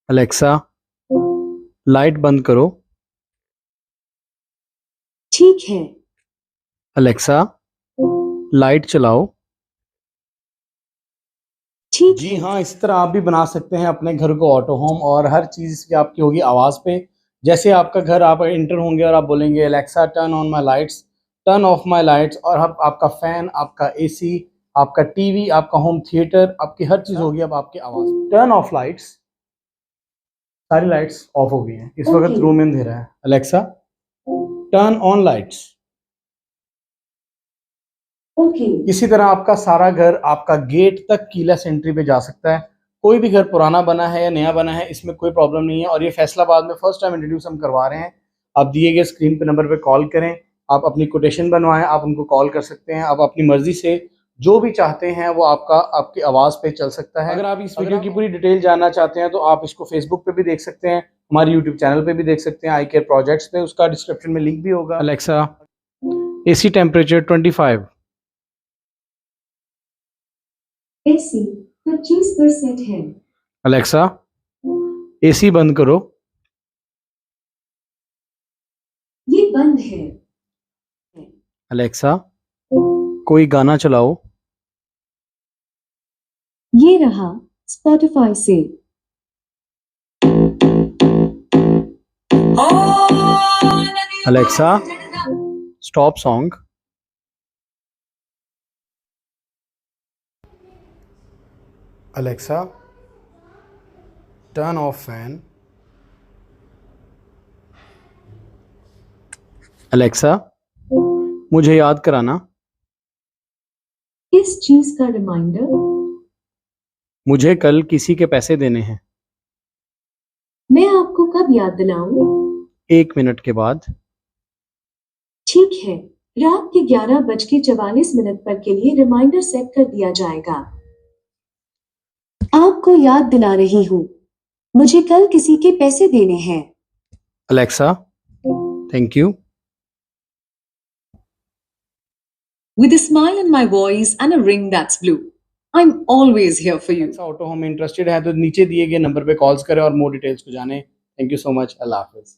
Alexa, light बंद करो। ठीक है। अलेक्सा, लाइट चलाओ। ठीक जी है। हाँ, इस तरह आप भी बना सकते हैं अपने घर को ऑटो होम, और हर चीज़ की आपकी होगी आवाज़ पे। जैसे आपका घर, आप एंटर होंगे और आप बोलेंगे Alexa turn on my lights, turn of my lights, और अब आपका फ़ैन, आपका एसी, आपका टीवी, आपका होम थिएटर, आपकी हर चीज़ होगी अब आपकी आवाज़ पे। टर्न ऑफ लाइट्स, सारी लाइट्स ऑफ हो गई हैं इस वक्त, ओके। रूम में अंधेरा है। Alexa turn on lights. Okay. इसी तरह आपका सारा घर, आपका गेट तक कीलेस एंट्री पे जा सकता है। कोई भी घर पुराना बना है या नया बना है, इसमें कोई प्रॉब्लम नहीं है। और ये फैसलाबाद में फर्स्ट टाइम इंट्रोड्यूस हम करवा रहे हैं। आप दिए गए स्क्रीन पे नंबर पे कॉल करें, आप अपनी कोटेशन बनवाएं, आप उनको कॉल कर सकते हैं। आप अपनी मर्जी से जो भी चाहते हैं वो आपकी आवाज़ पे चल सकता है। अगर आप इस वीडियो की पूरी डिटेल जानना चाहते हैं तो आप इसको फेसबुक पे भी देख सकते हैं, हमारे यूट्यूब चैनल पे भी देख सकते हैं, आई केयर प्रोजेक्ट्स पे, उसका डिस्क्रिप्शन में लिंक भी होगा। Alexa, AC temperature 25। एसी 25% है। अलेक्सा, एसी बंद करो। ये बंद है। अलेक्सा, कोई गाना चलाओ। ये रहा स्पॉटिफाई से। Alexa, stop song. Alexa, turn off fan. Alexa, मुझे याद कराना। किस चीज का रिमाइंडर? मुझे कल किसी के पैसे देने हैं। मैं आपको कब याद दिलाऊं? 1 मिनट के बाद। ठीक है, रात के 11:44 पर के लिए रिमाइंडर सेट कर दिया जाएगा। आपको याद दिला रही हूँ, मुझे कल किसी के पैसे देने हैं। Alexa, thank you. With a smile in my voice and a ring that's blue, I'm always here for you. Alexa auto home में इंटरेस्टेड है तो नीचे दिए गए नंबर पे कॉल्स करें और मोर डिटेल्स को जानें। Thank you so much. अल्लाह हाफिज़।